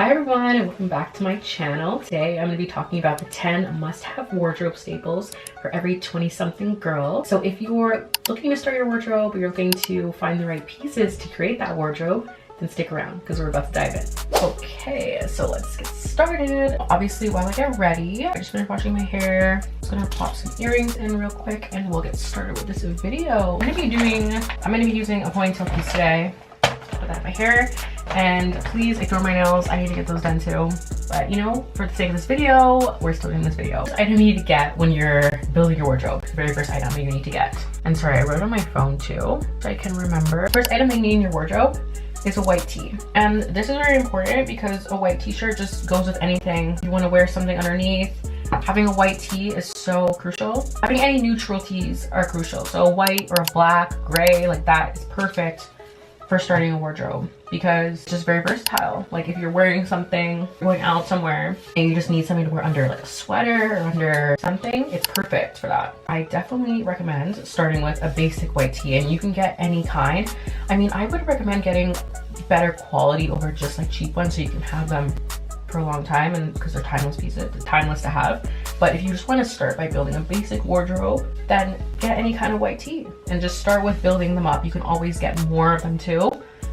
Hi everyone, and welcome back to my channel. Today I'm going to be talking about the 10 must-have wardrobe staples for every 20-something girl. So if you're looking to start your wardrobe, or you're looking to find the right pieces to create that wardrobe, then stick around because we're about to dive in. Okay, so let's get started. Obviously, while I get ready, I just finished washing my hair. I'm just gonna pop some earrings in real quick and we'll get started with this video. I'm gonna be using a ponytail piece today. Put that in my hair. And please ignore my nails. I need to get those done too. But you know, for the sake of this video, we're still doing this video. The item you need to get when you're building your wardrobe. The very first item you need to get. And sorry, I wrote on my phone too, so I can remember. First item you need in your wardrobe is a white tee. And this is very important because a white t-shirt just goes with anything. You want to wear something underneath. Having a white tee is so crucial. Having any neutral tees are crucial. So a white or a black, gray, like that is perfect for starting a wardrobe because it's just very versatile. Like if you're wearing something, going out somewhere, and you just need something to wear under like a sweater or under something, it's perfect for that. I definitely recommend starting with a basic white tee, and you can get any kind. I mean, I would recommend getting better quality over just like cheap ones so you can have them for a long time, and because they're timeless pieces, they're timeless to have. But if you just want to start by building a basic wardrobe, then get any kind of white tee and just start with building them up. You can always get more of them too.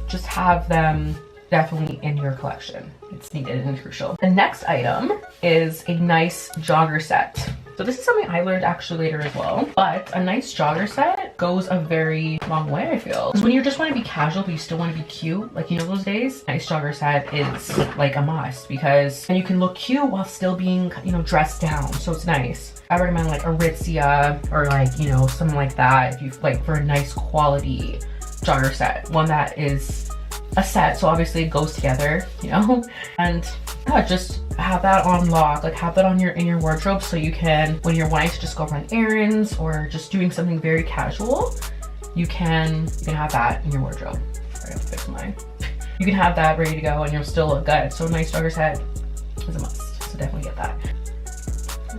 Just have them definitely in your collection. It's needed and crucial. The next item is a nice jogger set. So this is something I learned actually later as well, but a nice jogger set goes a very long way, I feel. Because when you just want to be casual, but you still want to be cute, like you know those days, nice jogger set is like a must because and you can look cute while still being, you know, dressed down. So it's nice. I recommend like Aritzia or like, you know, something like that if you like for a nice quality jogger set. One that is a set, so obviously it goes together, you know, and yeah, just have that on lock, like have that on in your wardrobe so you can, when you're wanting to just go run errands or just doing something very casual, you can have that in your wardrobe. Sorry, I have to fix mine. You can have that ready to go and you'll still look good. So a nice jogger set is a must, so definitely get that.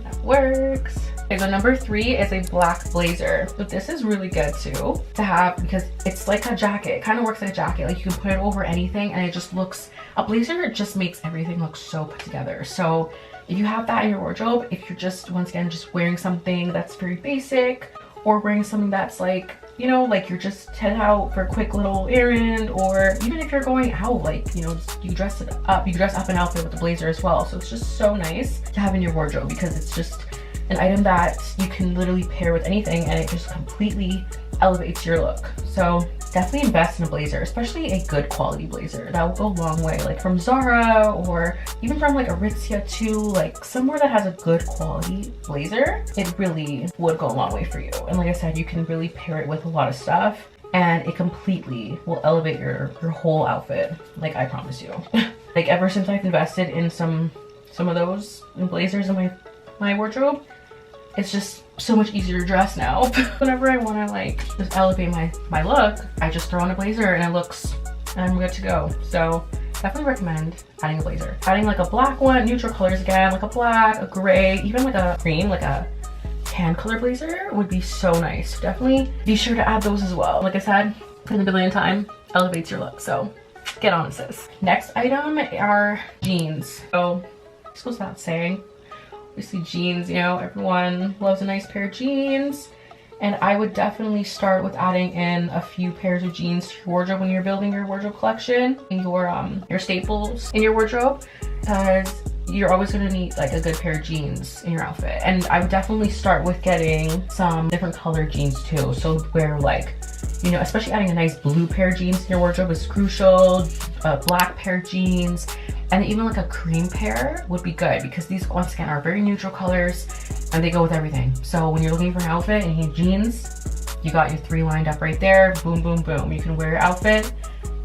That works. Okay, so number 3 is a black blazer. So this is really good too to have because it's like a jacket. It kind of works like a jacket. Like you can put it over anything and it just looks, a blazer, it just makes everything look so put together. So if you have that in your wardrobe, if you're just, once again, just wearing something that's very basic or wearing something that's like, you know, like you're just headed out for a quick little errand, or even if you're going out, like, you know, you dress it up, you dress up an outfit with the blazer as well. So it's just so nice to have in your wardrobe because it's just an item that you can literally pair with anything and it just completely elevates your look. So definitely invest in a blazer, especially a good quality blazer. That will go a long way, like from Zara or even from like Aritzia too, like somewhere that has a good quality blazer. It really would go a long way for you. And like I said, you can really pair it with a lot of stuff and it completely will elevate your whole outfit. Like I promise you. Like ever since I've invested in some of those blazers in my wardrobe, it's just so much easier to dress now. Whenever I want to like just elevate my look, I just throw on a blazer and it looks, and I'm good to go. So definitely recommend adding a blazer. Adding like a black one, neutral colors again, like a black, a gray, even like a cream, like a tan color blazer would be so nice. This be sure to add those as well. Like I said, in a billion times, elevates your look. So get on it, sis. Next item are jeans. So this goes without saying. Obviously jeans, you know, everyone loves a nice pair of jeans, and I would definitely start with adding in a few pairs of jeans to your wardrobe when you're building your wardrobe collection, your staples in your wardrobe, because you're always going to need like a good pair of jeans in your outfit. And I would definitely start with getting some different colored jeans too, so where like, you know, especially adding a nice blue pair of jeans in your wardrobe is crucial. A black pair of jeans, and even like a cream pair would be good because these once again are very neutral colors and they go with everything. So when you're looking for an outfit and you need jeans, you got your 3 lined up right there. Boom, boom, boom. You can wear your outfit,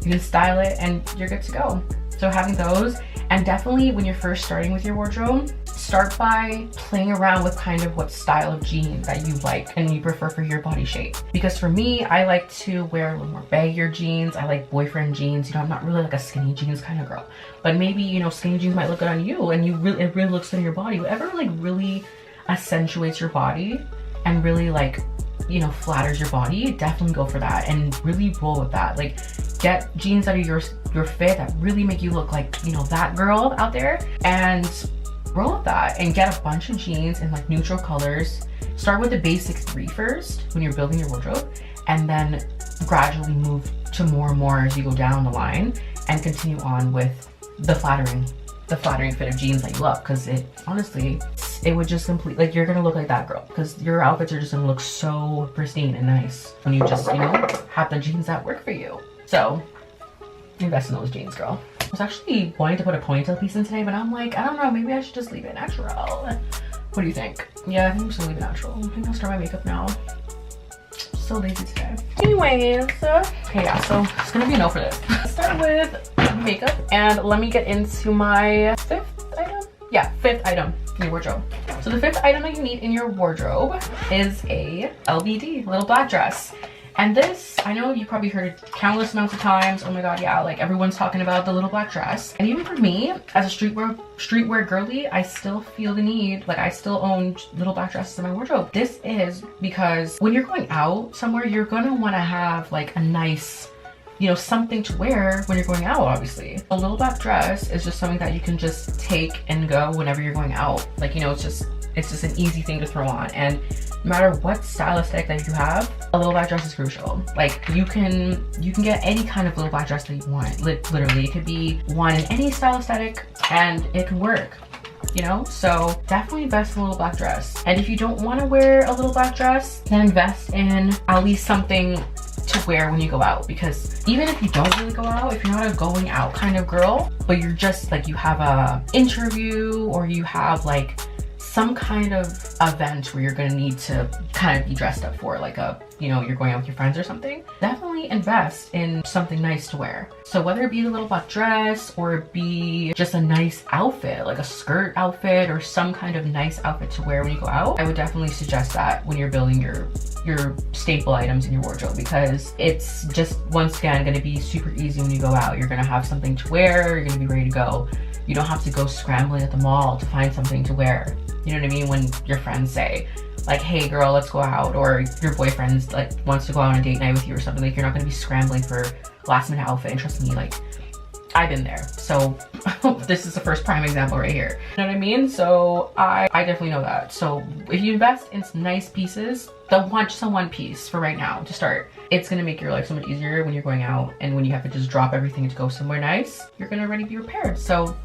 you can style it, and you're good to go. So having those, and definitely when you're first starting with your wardrobe, start by playing around with kind of what style of jeans that you like and you prefer for your body shape. Because for me, I like to wear a little more baggier jeans. I like boyfriend jeans. You know, I'm not really like a skinny jeans kind of girl, but maybe, you know, skinny jeans might look good on you and it really looks good on your body. Whatever like really accentuates your body and really like you know, flatters your body, definitely go for that and really roll with that. Like, get jeans that are your fit, that really make you look like, you know, that girl out there, and roll with that. And get a bunch of jeans in like neutral colors. Start with the basic 3 first when you're building your wardrobe, and then gradually move to more and more as you go down the line, and continue on with the flattering fit of jeans that you love. Because it honestly, it would just complete, like, you're gonna look like that girl, because your outfits are just gonna look so pristine and nice when you just, you know, have the jeans that work for you. So invest in those jeans, girl. I was actually wanting to put a ponytail piece in today, but I'm like, I don't know, maybe I should just leave it natural. What do you think? Yeah, I think I'm just gonna leave it natural. I think I'll start my makeup now. So lazy today. Anyways, okay, yeah, so it's gonna be a no for this. Let's start with makeup, and let me get into my 5th item. Yeah, 5th item in your wardrobe. So the 5th item that you need in your wardrobe is a LBD, little black dress. And this, I know you probably heard it countless amounts of times. Oh my god, yeah, like everyone's talking about the little black dress. And even for me, as a streetwear girly, I still feel the need, like I still own little black dresses in my wardrobe. This is because when you're going out somewhere, you're gonna wanna have like a nice, you know, something to wear when you're going out, obviously. A little black dress is just something that you can just take and go whenever you're going out. Like, you know, it's just an easy thing to throw on. And no matter what style aesthetic that you have, a little black dress is crucial. Like, you can get any kind of little black dress that you want. Literally, it could be one in any style aesthetic and it can work, you know? So definitely invest in a little black dress. And if you don't want to wear a little black dress, then invest in at least something to wear when you go out. Because even if you don't really go out, if you're not a going out kind of girl, but you're just like, you have a interview or you have like some kind of event where you're gonna need to kind of be dressed up for, like a, you know, you're going out with your friends or something, definitely invest in something nice to wear. So whether it be the little black dress or it be just a nice outfit, like a skirt outfit or some kind of nice outfit to wear when you go out, I would definitely suggest that when you're building your staple items in your wardrobe, because it's just, once again, gonna be super easy when you go out. You're gonna have something to wear, you're gonna be ready to go. You don't have to go scrambling at the mall to find something to wear. You know what I mean? When your friends say like, hey girl, let's go out, or your boyfriend like wants to go out on a date night with you or something, like you're not gonna be scrambling for last minute outfit. And trust me, like I've been there. So this is the first prime example right here. You know what I mean? So I definitely know that. So if you invest in some nice pieces, just a one piece for right now to start, it's gonna make your life so much easier when you're going out, and when you have to just drop everything to go somewhere nice, you're gonna already be prepared. So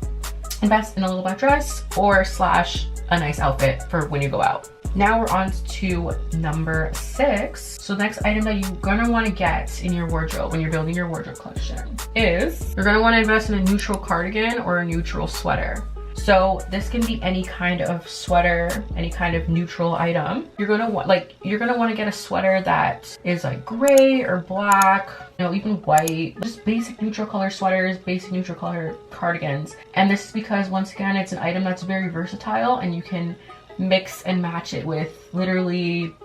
invest in a little black dress or slash a nice outfit for when you go out. Now we're on to number 6. So the next item that you're gonna want to get in your wardrobe when you're building your wardrobe collection is you're gonna want to invest in a neutral cardigan or a neutral sweater. So this can be any kind of sweater, any kind of neutral item. You're gonna want to get a sweater that is like gray or black, you know, even white, just basic neutral color sweaters, basic neutral color cardigans. And this is because, once again, it's an item that's very versatile and you can mix and match it with literally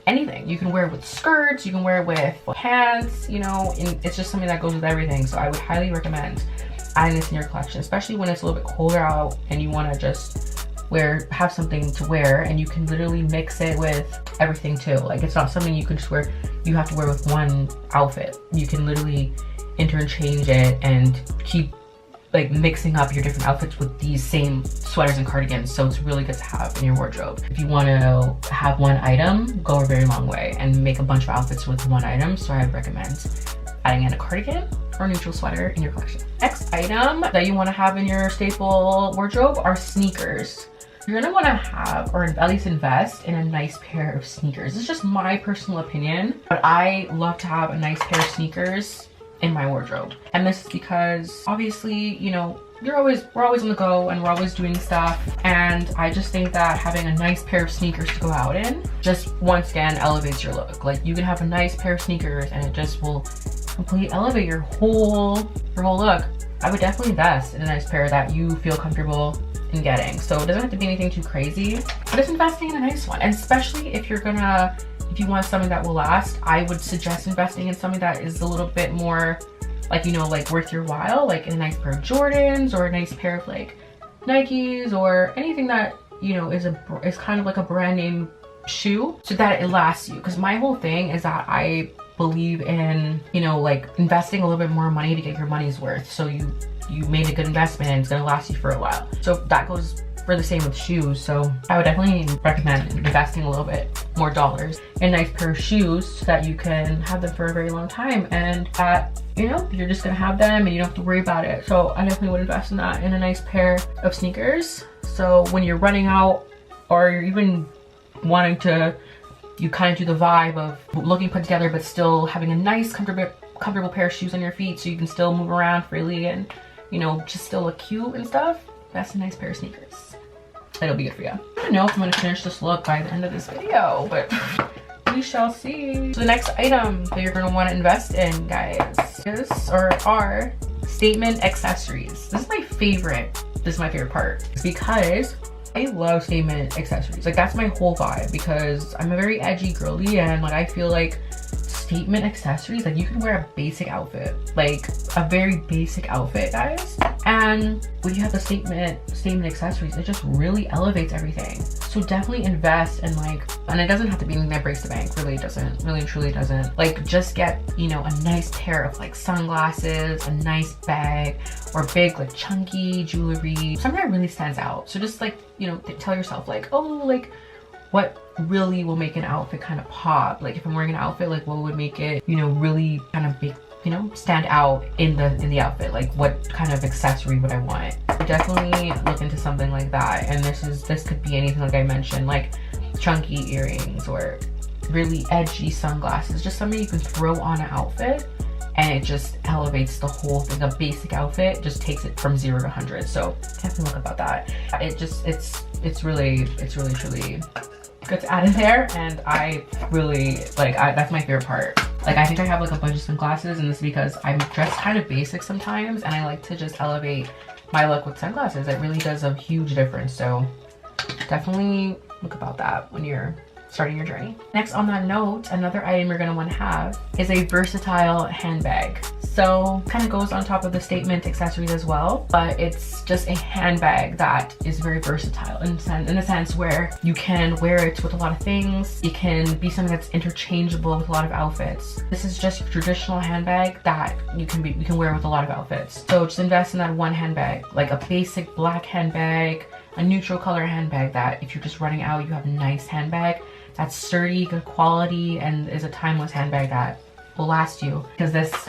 anything. You can wear it with skirts, you can wear it with pants, you know, and it's just something that goes with everything. So I would highly recommend adding this in your collection, especially when it's a little bit colder out and you want to just have something to wear, and you can literally mix it with everything too. Like, it's not something you can just wear, you have to wear with one outfit. You can literally interchange it and keep like mixing up your different outfits with these same sweaters and cardigans. So it's really good to have in your wardrobe. If you want to have one item go a very long way and make a bunch of outfits with one item, so I would recommend adding in a cardigan or a neutral sweater in your collection. Next item that you want to have in your staple wardrobe are sneakers. You're gonna want to have, or at least invest in, a nice pair of sneakers. This is just my personal opinion, but I love to have a nice pair of sneakers in my wardrobe. And this is because, obviously, you know, we're always on the go and we're always doing stuff, and I just think that having a nice pair of sneakers to go out in just, once again, elevates your look. Like, you can have a nice pair of sneakers and it just will completely elevate your whole look. I would definitely invest in a nice pair that you feel comfortable in getting. So it doesn't have to be anything too crazy, but just investing in a nice one. And especially if you want something that will last, I would suggest investing in something that is a little bit more, like, you know, like worth your while, like in a nice pair of Jordans or a nice pair of like Nikes or anything that, you know, is kind of like a brand name shoe so that it lasts you. Because my whole thing is that I believe in, you know, like investing a little bit more money to get your money's worth. So you made a good investment and it's gonna last you for a while. So that goes for the same with shoes. So I would definitely recommend investing a little bit more dollars in a nice pair of shoes so that you can have them for a very long time, and that, you know, you're just gonna have them and you don't have to worry about it. So I definitely would invest in that, in a nice pair of sneakers. So when you're running out, or you're even wanting to, you kind of do the vibe of looking put together but still having a nice comfortable pair of shoes on your feet so you can still move around freely and, you know, just still look cute and stuff, that's a nice pair of sneakers. It'll be good for you. I don't know if I'm gonna finish this look by the end of this video, but we shall see. So the next item that you're gonna want to invest in, guys, are statement accessories. This is my favorite. This is my favorite part because I love statement accessories. Like, that's my whole vibe, because I'm a very edgy girly, and like I feel like statement accessories, like you can wear a basic outfit, like a very basic outfit, guys, and when you have the statement accessories, it just really elevates everything. So definitely invest in, like, and it doesn't have to be anything that breaks the bank, really doesn't, really truly doesn't. Like, just get, you know, a nice pair of like sunglasses, a nice bag, or big like chunky jewelry, something that really stands out. So just like, you know, tell yourself like, oh, like what really will make an outfit kind of pop. Like if I'm wearing an outfit, like what would make it, you know, really kind of big, you know, stand out in the outfit. Like what kind of accessory would I want? Definitely look into something like that. And this could be anything, like I mentioned, like chunky earrings or really edgy sunglasses, just something you can throw on an outfit and it just elevates the whole thing. A basic outfit just takes it from 0 to 100. So definitely look about that. It's really truly good to add in there, and I really like, that's my favorite part. Like, I think I have like a bunch of sunglasses, and this is because I'm dressed kind of basic sometimes, and I like to just elevate my look with sunglasses. It really does a huge difference. So definitely look about that when you're starting your journey. Next on that note, another item you're gonna want to have is a versatile handbag. So kind of goes on top of the statement accessories as well, but it's just a handbag that is very versatile in a sense where you can wear it with a lot of things. It can be something that's interchangeable with a lot of outfits. This is just a traditional handbag that you can wear with a lot of outfits. So just invest in that one handbag, like a basic black handbag, a neutral color handbag that if you're just running out, you have a nice handbag that's sturdy, good quality, and is a timeless handbag that will last you. Because this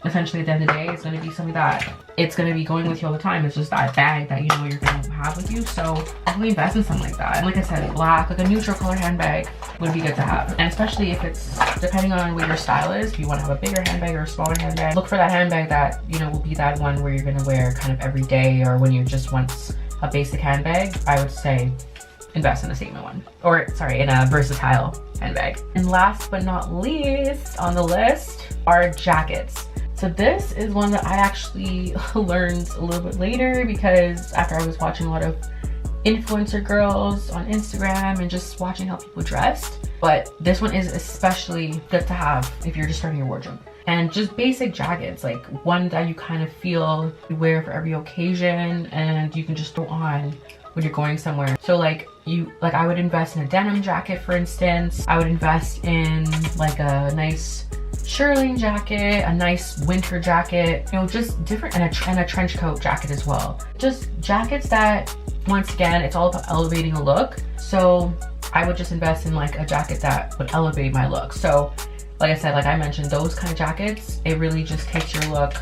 essentially at the end of the day is going to be something that it's going to be going with you all the time. It's just that bag that you know you're going to have with you. So definitely invest in something like that. And like I said, black, like a neutral color handbag would be good to have. And especially if it's, depending on what your style is, if you want to have a bigger handbag or a smaller handbag, look for that handbag that, you know, will be that one where you're going to wear kind of every day, or when you just want a basic handbag, I would say invest in a statement one, or sorry, in a versatile handbag. And last but not least on the list are jackets. So this is one that I actually learned a little bit later, because after I was watching a lot of influencer girls on Instagram and just watching how people dressed. But this one is especially good to have if you're just starting your wardrobe. And just basic jackets, like one that you kind of feel you wear for every occasion and you can just throw on when you're going somewhere. So like I would invest in a denim jacket, for instance. I would invest in like a nice shearling jacket, a nice winter jacket, you know, just different, and a trench coat jacket as well. Just jackets that, once again, it's all about elevating a look. So I would just invest in like a jacket that would elevate my look. So like I said, like I mentioned, those kind of jackets, it really just takes your look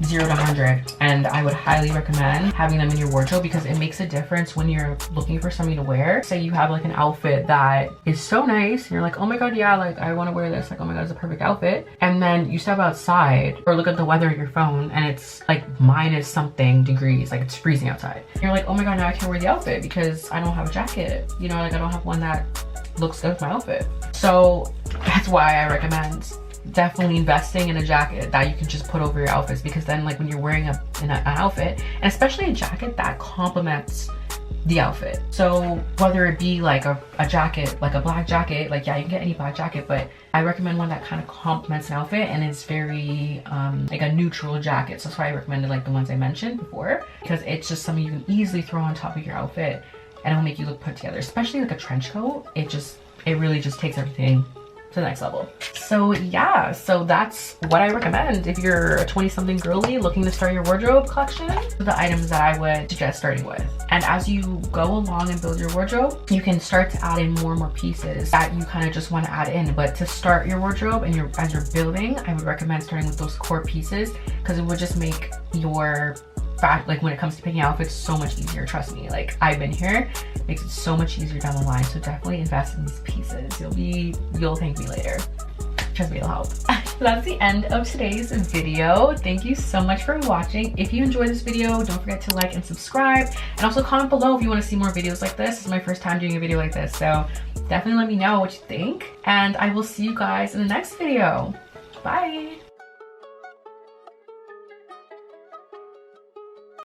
0 to 100, and I would highly recommend having them in your wardrobe, because it makes a difference when you're looking for something to wear. Say you have like an outfit that is so nice and you're like, oh my god, yeah, like I want to wear this, like oh my god, it's a perfect outfit, and then you step outside or look at the weather at your phone and it's like minus something degrees, like it's freezing outside. You're like, oh my god, now I can't wear the outfit because I don't have a jacket, you know, like I don't have one that looks good with my outfit. So that's why I recommend definitely investing in a jacket that you can just put over your outfits, because then like when you're wearing an outfit, and especially a jacket that complements the outfit. So whether it be like a jacket, like a black jacket, like yeah, you can get any black jacket, but I recommend one that kind of complements an outfit and is very like a neutral jacket. So that's why I recommended like the ones I mentioned before, because it's just something you can easily throw on top of your outfit and it'll make you look put together, especially like a trench coat. It really just takes everything to the next level. So yeah, so that's what I recommend if you're a 20-something girly looking to start your wardrobe collection. The items that I would suggest starting with. And as you go along and build your wardrobe, you can start to add in more and more pieces that you kind of just want to add in. But to start your wardrobe and as you're building, I would recommend starting with those core pieces, because it would just make your like when it comes to picking outfits so much easier. Trust me, like I've been here, it makes it so much easier down the line. So definitely invest in these pieces. You'll thank me later. Trust me, it'll help. That's the end of today's video. Thank you so much for watching. If you enjoyed this video, don't forget to like and subscribe, and also comment below if you want to see more videos like this. This is my first time doing a video like this, so definitely let me know what you think, and I will see you guys in the next video. Bye.